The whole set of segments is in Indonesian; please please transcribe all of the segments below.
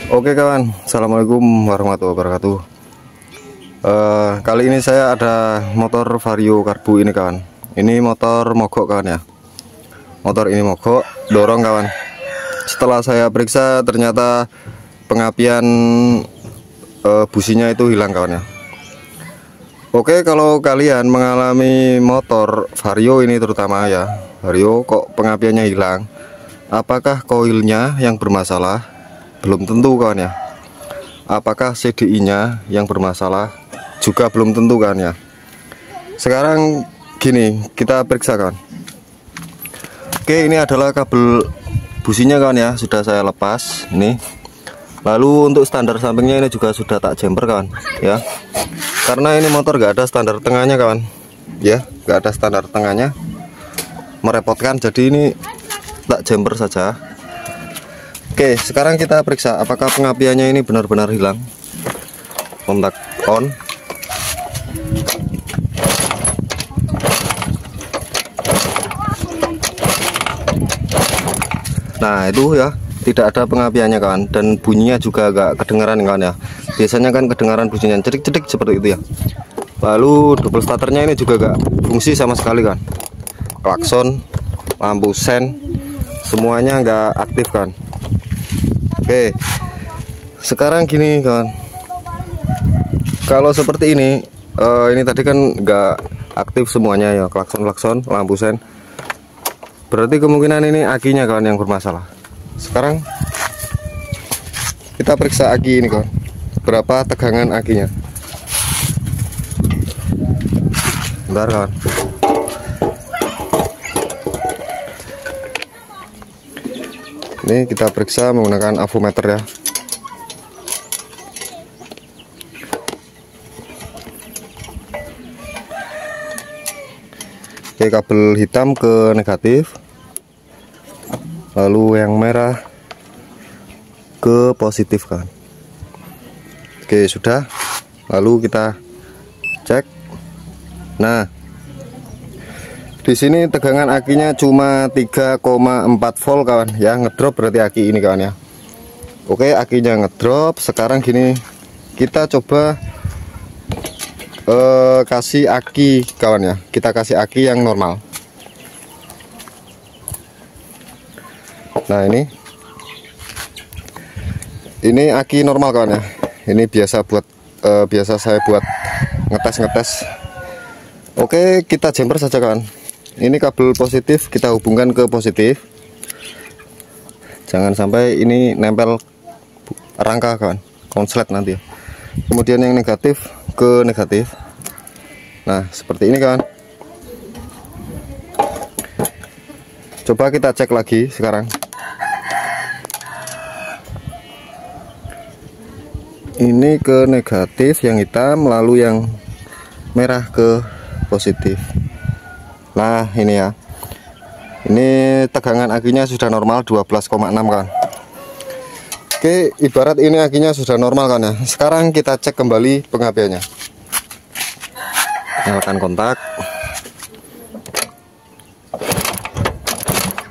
Oke kawan, assalamualaikum warahmatullahi wabarakatuh. Kali ini saya ada motor Vario Karbu ini kawan. Ini motor mogok kawan ya. Motor ini mogok, dorong kawan. Setelah saya periksa ternyata pengapian businya itu hilang kawan ya. Oke, kalau kalian mengalami motor Vario ini terutama ya, Vario kok pengapiannya hilang, apakah koilnya yang bermasalah? Belum tentu kawan ya. Apakah CDI-nya yang bermasalah? Juga belum tentu kawan ya. Sekarang gini, kita periksa kawan. Oke, ini adalah kabel businya kawan ya, sudah saya lepas ini. Lalu untuk standar sampingnya ini juga sudah tak jumper kawan ya. Karena ini motor gak ada standar tengahnya kawan ya, gak ada standar tengahnya, merepotkan, jadi ini tak jumper saja. Oke, sekarang kita periksa apakah pengapiannya ini benar-benar hilang. Kontak on. Nah itu ya, tidak ada pengapiannya kawan, dan bunyinya juga agak kedengaran kawan ya. Biasanya kan kedengaran bunyinya cedik-cedik seperti itu ya. Lalu double starternya ini juga gak fungsi sama sekali kan. Klakson, lampu sen, semuanya gak aktif kan. Oke, sekarang gini kawan, kalau seperti ini tadi kan gak aktif semuanya ya, klakson, lampu sen. Berarti kemungkinan ini akinya kawan yang bermasalah. Sekarang kita periksa aki ini kawan, berapa tegangan akinya. Bentar kawan. Ini kita periksa menggunakan avometer ya. Oke, kabel hitam ke negatif, lalu yang merah ke positif kan. Oke, sudah. Lalu kita cek. Nah, di sini tegangan akinya cuma 3,4 volt kawan ya, ngedrop berarti aki ini kawan ya. Oke, akinya ngedrop. Sekarang gini, kita coba kasih aki kawan ya. Kita kasih aki yang normal. Nah ini aki normal kawan ya. Ini biasa saya buat ngetes. Oke, kita jumper saja kawan. Ini kabel positif kita hubungkan ke positif. Jangan sampai ini nempel rangka kawan, konslet nanti ya. Kemudian yang negatif ke negatif. Nah seperti ini kawan. Coba kita cek lagi sekarang. Ini ke negatif yang hitam, lalu yang merah ke positif. Nah ini ya, ini tegangan akinya sudah normal 12,6 kan. Oke, ibarat ini akinya sudah normal kan ya. Sekarang kita cek kembali pengapiannya. Nyalakan kontak.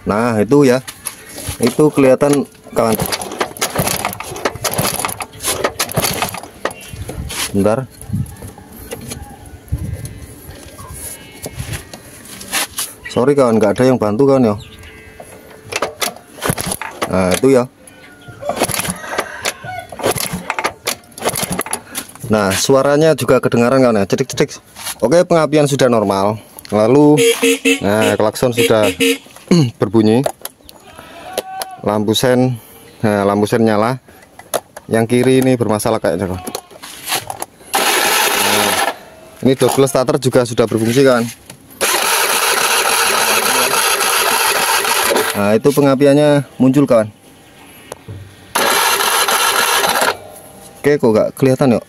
Nah itu ya, itu kelihatan kawan. Bentar. Sorry kawan, nggak ada yang bantu kawan ya. Nah itu ya. Nah suaranya juga kedengaran kawan ya, cedik-cedik. Oke, pengapian sudah normal. Lalu nah klakson sudah berbunyi. Lampu sen, nah lampu sen nyala. Yang kiri ini bermasalah kayaknya kawan. Nah, ini double starter juga sudah berfungsi kan. Nah itu pengapiannya muncul kawan. Oke, kok gak kelihatan yuk.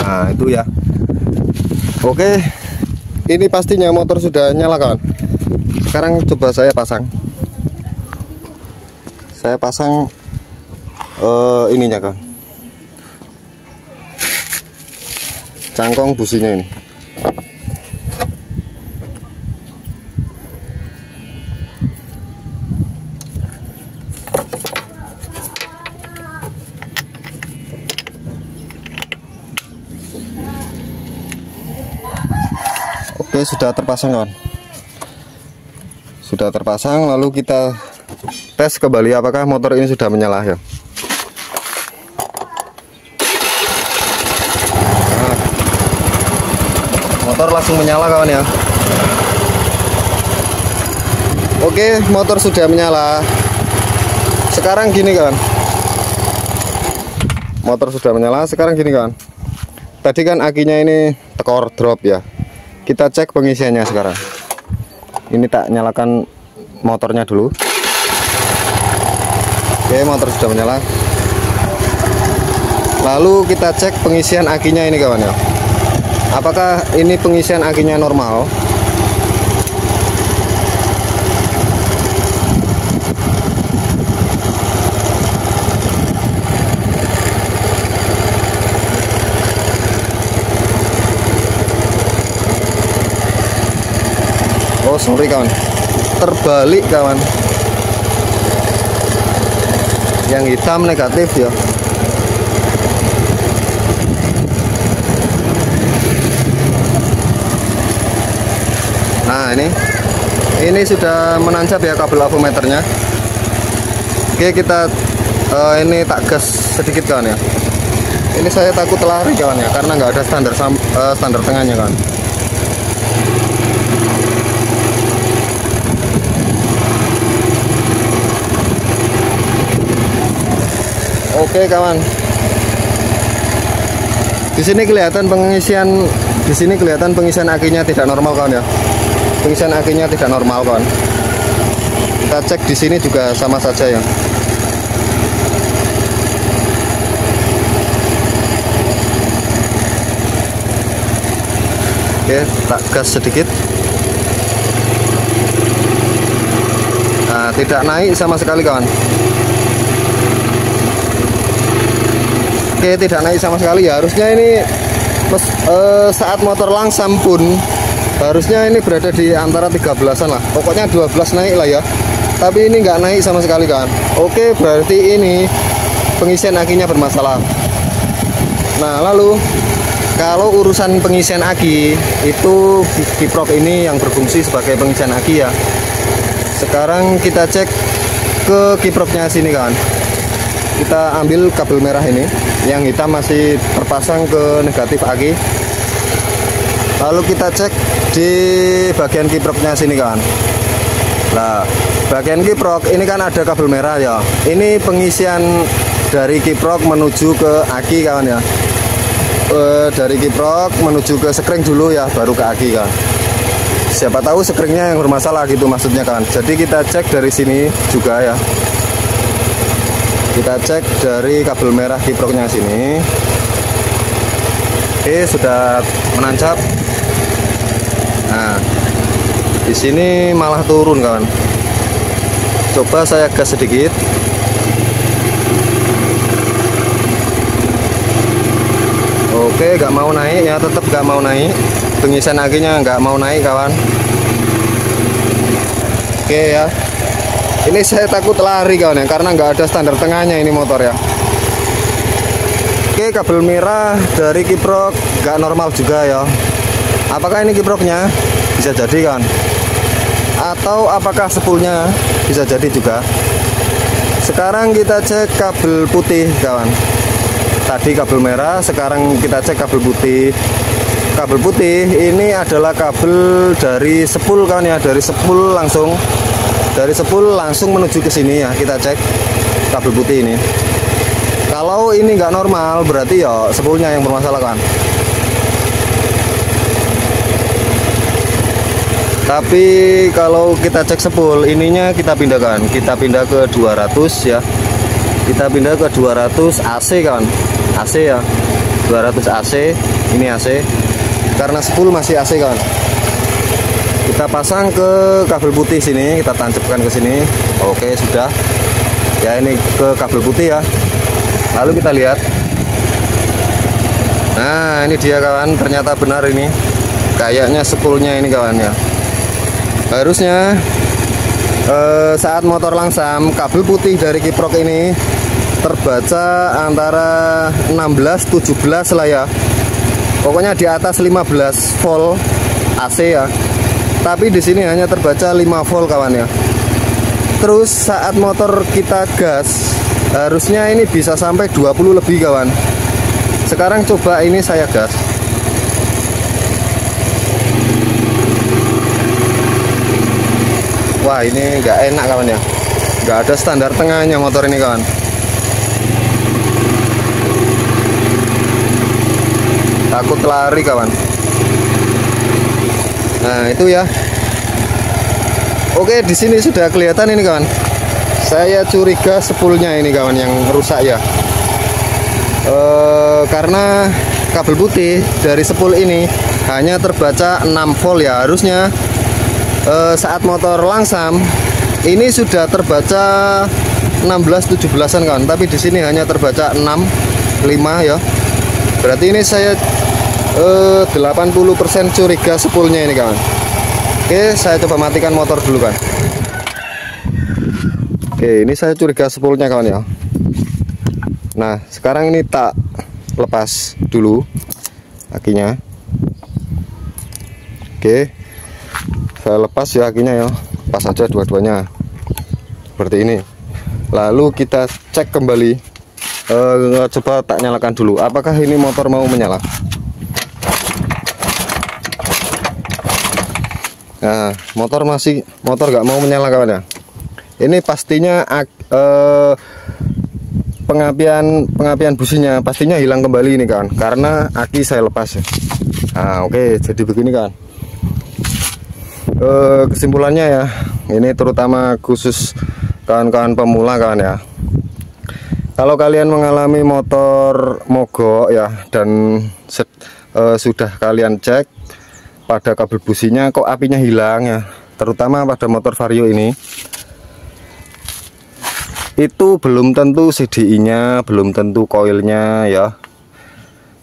Nah itu ya. Oke, ini pastinya motor sudah nyala kawan. Sekarang coba saya pasang. Saya pasang ininya kawan, cangkong businya ini. Oke, sudah terpasang kawan. Sudah terpasang, lalu kita tes kembali apakah motor ini sudah menyala ya. Nah, motor langsung menyala kawan ya. Oke, motor sudah menyala. Sekarang gini kawan, motor sudah menyala. Sekarang gini kawan, tadi kan akinya ini tekor drop ya. Kita cek pengisiannya sekarang. Ini tak nyalakan motornya dulu. Oke, motor sudah menyala. Lalu kita cek pengisian akinya ini kawan ya. Apakah ini pengisian akinya normal? Oh sorry kawan, terbalik kawan, yang hitam negatif ya. Nah ini sudah menancap ya kabel avometernya. Oke, kita ini tak gas sedikit kawan ya. Ini saya takut lari kawan ya, karena nggak ada standar tengahnya kawan. Oke kawan, di sini kelihatan pengisian akinya tidak normal kawan ya. Pengisian akinya tidak normal kawan. Kita cek di sini juga sama saja ya. Oke, tak gas sedikit. Nah, tidak naik sama sekali kawan. Oke, tidak naik sama sekali ya. Harusnya ini saat motor langsam pun harusnya ini berada di antara 13-an lah. Pokoknya 12 naik lah ya. Tapi ini nggak naik sama sekali kan. Oke, berarti ini pengisian akinya bermasalah. Nah, lalu kalau urusan pengisian aki itu kiprok ini yang berfungsi sebagai pengisian aki ya. Sekarang kita cek ke kiproknya sini kan. Kita ambil kabel merah ini, yang hitam masih terpasang ke negatif aki. Lalu kita cek di bagian kiproknya sini kawan. Nah, bagian kiprok ini kan ada kabel merah ya. Ini pengisian dari kiprok menuju ke aki kawan ya. Dari kiprok menuju ke sekring dulu ya, baru ke aki kan. Siapa tahu sekringnya yang bermasalah gitu maksudnya kan. Jadi kita cek dari sini juga ya. Kita cek dari kabel merah kiproknya sini. Oke, sudah menancap. Nah, di sini malah turun kawan. Coba saya gas sedikit. Oke, nggak mau naik ya, tetap nggak mau naik. Pengisian akinya nggak mau naik kawan. Oke ya. Ini saya takut lari kawan ya, karena nggak ada standar tengahnya ini motor ya. Oke, kabel merah dari kiprok nggak normal juga ya. Apakah ini kiproknya? Bisa jadi kan. Atau apakah spoolnya? Bisa jadi juga. Sekarang kita cek kabel putih kawan. Tadi kabel merah, sekarang kita cek kabel putih. Kabel putih ini adalah kabel dari spool kawan ya, dari spool langsung menuju ke sini ya. Kita cek kabel putih ini. Kalau ini nggak normal berarti ya spoolnya yang bermasalah kan. Tapi kalau kita cek spool ininya kita pindahkan, kita pindah ke 200 ya. Kita pindah ke 200 AC kan. AC ya. 200 AC, ini AC. Karena spool masih AC kan. Kita pasang ke kabel putih sini, kita tancapkan ke sini. Oke, sudah. Ya, ini ke kabel putih ya. Lalu kita lihat. Nah, ini dia kawan, ternyata benar ini. Kayaknya spoolnya ini kawan ya. Harusnya saat motor langsam, kabel putih dari kiprok ini terbaca antara 16-17 lah ya. Pokoknya di atas 15 volt AC ya. Tapi di sini hanya terbaca 5 volt kawan ya. Terus saat motor kita gas, harusnya ini bisa sampai 20 lebih kawan. Sekarang coba ini saya gas. Wah, ini nggak enak kawan ya. Nggak ada standar tengahnya motor ini kawan. Takut lari kawan. Nah itu ya. Oke, di sini sudah kelihatan ini kawan. Saya curiga spoolnya ini kawan yang rusak ya. Karena kabel putih dari spool ini hanya terbaca 6 volt ya. Harusnya saat motor langsam ini sudah terbaca 16-17an kawan. Tapi di sini hanya terbaca 6, 5 ya. Berarti ini saya 80% curiga spoolnya ini kawan. Oke, saya coba matikan motor dulu kan. Oke, ini saya curiga spoolnya kawan ya. Nah, sekarang ini tak lepas dulu akinya. Oke, saya lepas ya akinya ya. Pas aja dua-duanya seperti ini. Lalu kita cek kembali. Coba tak nyalakan dulu. Apakah ini motor mau menyala? Nah, motor nggak mau menyala kawan ya. Ini pastinya pengapian businya pastinya hilang kembali ini kawan, karena aki saya lepas ya. Nah, oke, jadi begini kan. Kesimpulannya ya, ini terutama khusus kawan-kawan pemula kawan ya. Kalau kalian mengalami motor mogok ya dan sudah kalian cek pada kabel businya kok apinya hilang ya, terutama pada motor Vario ini, itu belum tentu CDI-nya, belum tentu koilnya ya.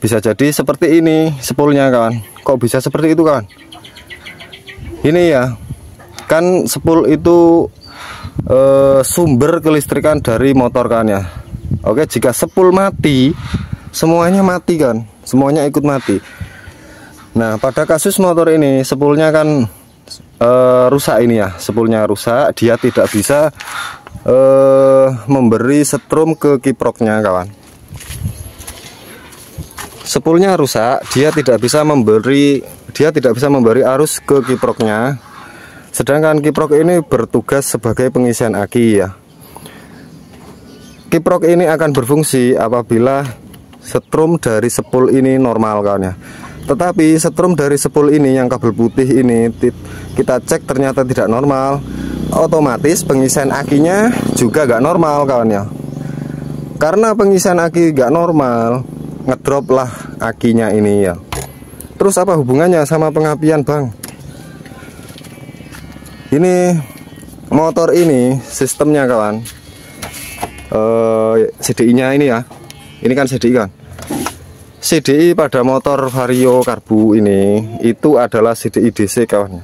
Bisa jadi seperti ini spoolnya kawan. Kok bisa seperti itu kawan? Ini ya, kan spool itu sumber kelistrikan dari motor kan ya. Oke, jika spool mati, semuanya mati kan, semuanya ikut mati. Nah, pada kasus motor ini spoolnya kan rusak ini ya, spoolnya rusak, dia tidak bisa memberi setrum ke kiproknya kawan. Spoolnya rusak, dia tidak bisa memberi arus ke kiproknya. Sedangkan kiprok ini bertugas sebagai pengisian aki ya. Kiprok ini akan berfungsi apabila setrum dari spool ini normal kawan ya. Tetapi setrum dari spool ini yang kabel putih ini kita cek ternyata tidak normal, otomatis pengisian akinya juga gak normal kawan ya. Karena pengisian aki gak normal, ngedrop lah akinya ini ya. Terus apa hubungannya sama pengapian bang? Ini motor ini sistemnya kawan, CDI nya ini ya, ini kan CDI kan. CDI pada motor Vario karbu ini itu adalah CDI DC kawan.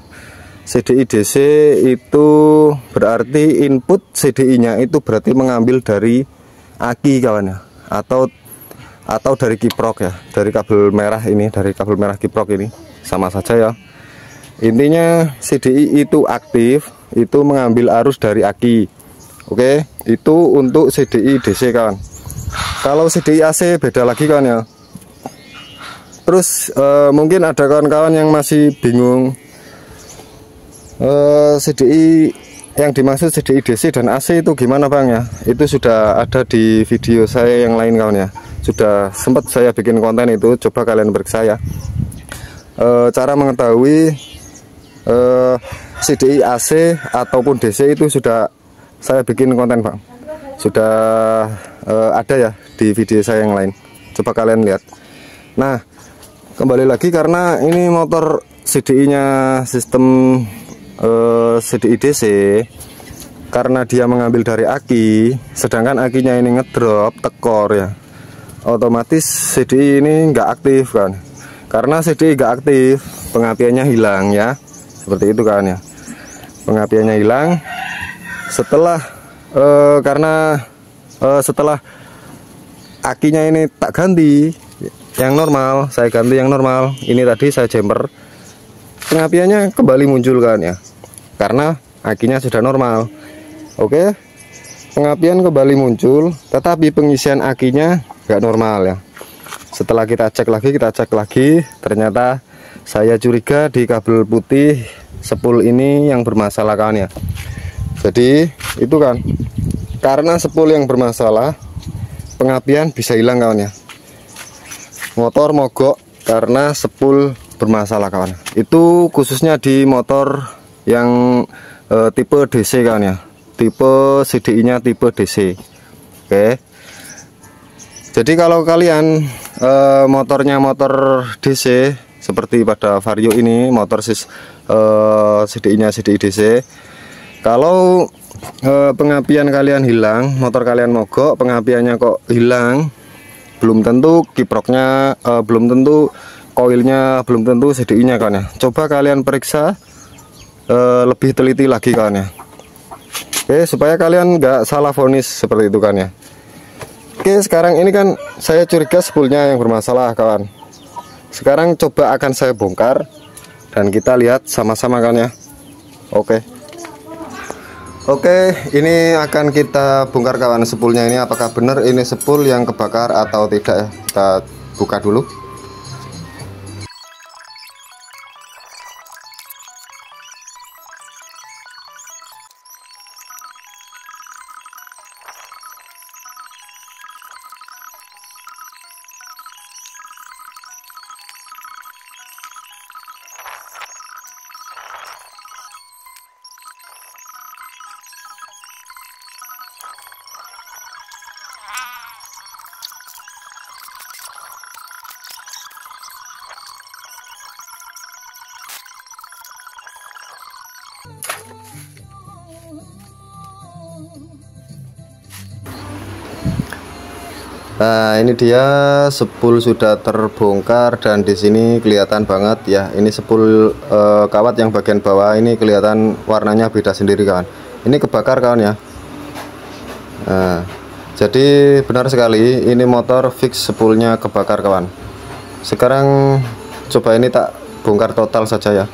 CDI DC itu berarti input CDI-nya itu berarti mengambil dari aki kawan ya, atau dari kiprok ya, dari kabel merah ini, dari kabel merah kiprok ini, sama saja ya. Intinya CDI itu aktif, itu mengambil arus dari aki. Oke, itu untuk CDI DC kawan. Kalau CDI AC beda lagi kawan ya. Terus mungkin ada kawan-kawan yang masih bingung, CDI yang dimaksud CDI DC dan AC itu gimana bang ya. Itu sudah ada di video saya yang lain kawan ya, sudah sempat saya bikin konten itu, coba kalian periksa ya. Cara mengetahui CDI AC ataupun DC itu sudah saya bikin konten bang, sudah ada ya di video saya yang lain, coba kalian lihat. Nah, kembali lagi karena ini motor CDI-nya sistem CDI DC, karena dia mengambil dari aki, sedangkan akinya ini ngedrop tekor ya, otomatis CDI ini nggak aktif kan. Karena CDI nggak aktif, pengapiannya hilang ya, seperti itu kan ya. Pengapiannya hilang setelah setelah akinya ini tak ganti yang normal, saya ganti yang normal. Ini tadi saya jumper pengapiannya kembali muncul kan ya, karena akinya sudah normal. Oke, pengapian kembali muncul, tetapi pengisian akinya nggak normal ya. Setelah kita cek lagi, ternyata saya curiga di kabel putih spool ini yang bermasalah kawan ya. Jadi itu kan, karena spool yang bermasalah, pengapian bisa hilang kawan ya. Motor mogok karena spool bermasalah kawan. Itu khususnya di motor yang tipe DC kawan ya, tipe CDI nya tipe DC. Oke, jadi kalau kalian motornya motor DC seperti pada Vario ini, motor CDI nya CDI DC, kalau pengapian kalian hilang, motor kalian mogok, pengapiannya kok hilang, belum tentu kiproknya, belum tentu koilnya, belum tentu CDI nya kan ya. Coba kalian periksa lebih teliti lagi kan ya. Oke, supaya kalian nggak salah vonis seperti itu kan ya. Oke, sekarang ini kan saya curiga spoolnya yang bermasalah kawan. Sekarang coba akan saya bongkar dan kita lihat sama-sama kan ya. Oke, ini akan kita bongkar kawan, spoolnya ini apakah benar ini spool yang kebakar atau tidak ya. Kita buka dulu. Nah, ini dia spool sudah terbongkar dan di sini kelihatan banget ya. Ini spool kawat yang bagian bawah ini kelihatan warnanya beda sendiri kawan. Ini kebakar kawan ya. Nah, jadi benar sekali ini motor fix spoolnya kebakar kawan. Sekarang coba ini tak bongkar total saja ya.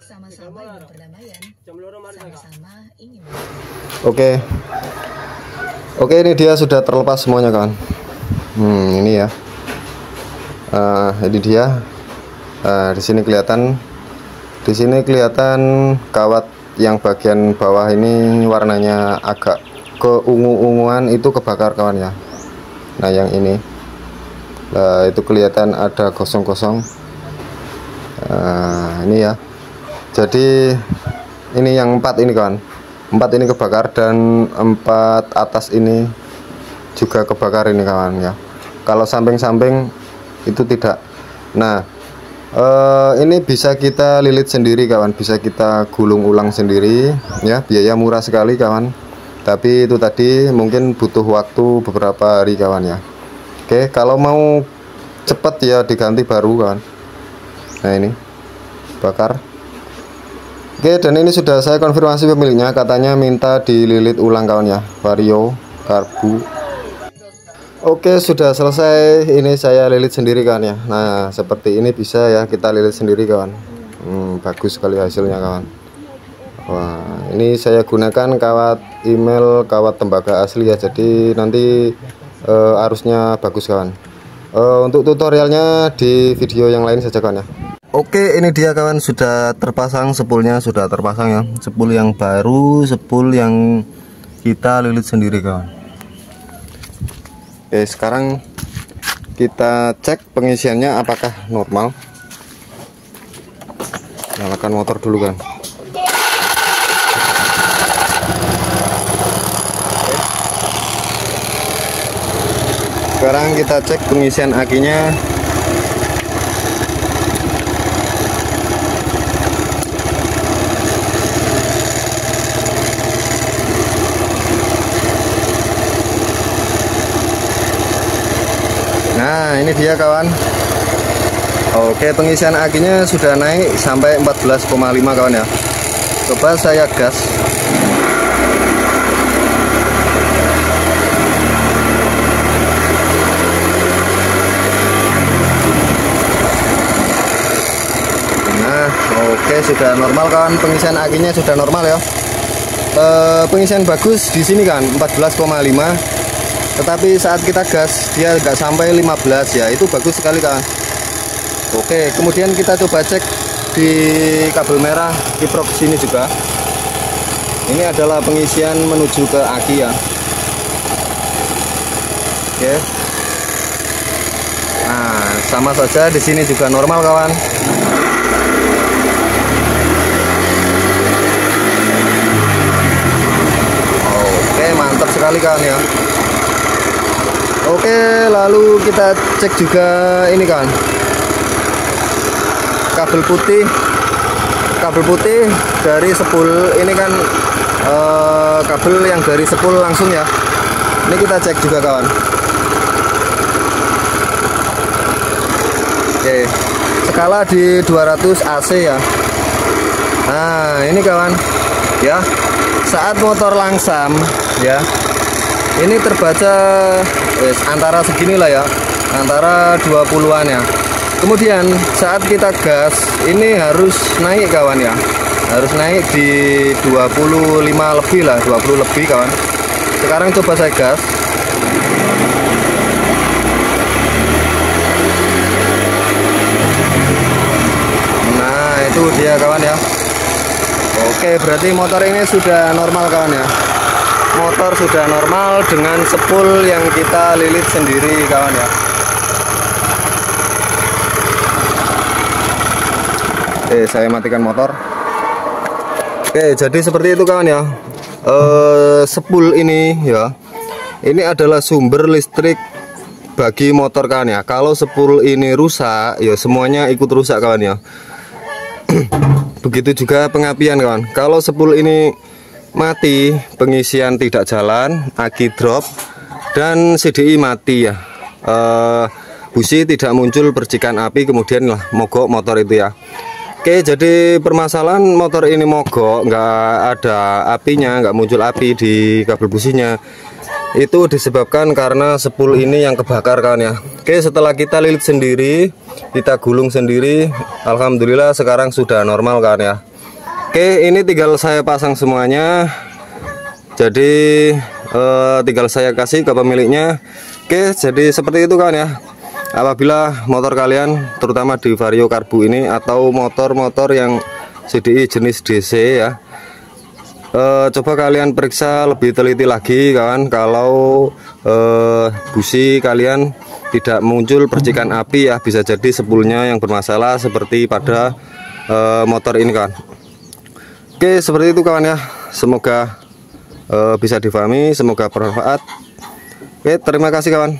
Sama-sama ingin perdamaian, sama-sama ingin. Oke, ini dia sudah terlepas semuanya kan. Ini ya. Ini dia. Di sini kelihatan kawat yang bagian bawah ini warnanya agak keungu-unguan, itu kebakar kawan ya. Nah, yang ini, itu kelihatan ada gosong-gosong. Ini ya. Jadi ini yang 4 ini kawan, 4 ini kebakar dan 4 atas ini juga kebakar ini kawan ya. Kalau samping-samping itu tidak. Nah, ini bisa kita lilit sendiri kawan, bisa kita gulung ulang sendiri ya, biaya murah sekali kawan. Tapi itu tadi mungkin butuh waktu beberapa hari kawan ya. Oke, kalau mau cepat ya diganti baru kawan. Nah, ini bakar. Oke, dan ini sudah saya konfirmasi pemiliknya, katanya minta dililit ulang kawan ya, Vario karbu. Oke, sudah selesai, ini saya lilit sendiri kawan ya. Nah, seperti ini bisa ya kita lilit sendiri kawan. Bagus sekali hasilnya kawan. Wah, ini saya gunakan kawat email, kawat tembaga asli ya, jadi nanti arusnya bagus kawan. Untuk tutorialnya di video yang lain saja kawan ya. Oke, ini dia kawan, sudah terpasang spoolnya, sudah terpasang ya. Spool yang baru, spool yang kita lilit sendiri kawan. Oke, sekarang kita cek pengisiannya apakah normal. Nyalakan motor dulu kan. Sekarang kita cek pengisian akinya. Nah, ini dia kawan. Oke, pengisian akinya sudah naik sampai 14,5 kawan ya. Coba saya gas. Nah, oke, sudah normal kawan. Pengisian akinya sudah normal ya. Pengisian bagus di sini kan 14,5. Tetapi saat kita gas dia nggak sampai 15 ya, itu bagus sekali kawan. Oke, kemudian kita coba cek di kabel merah kiprok sini juga. Ini adalah pengisian menuju ke aki ya. Oke. Nah, sama saja di sini juga normal kawan. Oke, mantap sekali kawan ya. Oke, lalu kita cek juga ini kan kabel putih dari spool ini kan kabel yang dari spool langsung ya. Ini kita cek juga kawan. Oke, skala di 200 AC ya. Nah, ini kawan ya, saat motor langsam ya, ini terbaca antara seginilah ya, antara 20-an ya. Kemudian saat kita gas ini harus naik kawan ya, harus naik di 25 lebih lah, 20 lebih kawan. Sekarang coba saya gas. Nah, itu dia kawan ya. Oke, berarti motor ini sudah normal kawan ya. Motor sudah normal dengan spool yang kita lilit sendiri kawan ya. Oke, saya matikan motor. Oke, jadi seperti itu kawan ya. Spool ini ya, ini adalah sumber listrik bagi motor kawan ya. Kalau spool ini rusak ya, semuanya ikut rusak kawan ya. Begitu juga pengapian kawan. Kalau spool ini mati, pengisian tidak jalan, aki drop, dan CDI mati ya. Busi tidak muncul percikan api, kemudian lah mogok motor itu ya. Oke, jadi permasalahan motor ini mogok, nggak ada apinya, nggak muncul api di kabel businya. Itu disebabkan karena spool ini yang kebakar kan ya. Oke, setelah kita lilit sendiri, kita gulung sendiri, alhamdulillah sekarang sudah normal kan ya. Oke, ini tinggal saya pasang semuanya. Jadi tinggal saya kasih ke pemiliknya. Oke, jadi seperti itu kan ya. Apabila motor kalian, terutama di Vario Karbu ini atau motor-motor yang CDI jenis DC ya, coba kalian periksa lebih teliti lagi kawan. Kalau busi kalian tidak muncul percikan api ya, bisa jadi spoolnya yang bermasalah seperti pada motor ini kan. Oke, seperti itu kawan ya. Semoga bisa difahami, semoga bermanfaat. Oke, terima kasih kawan.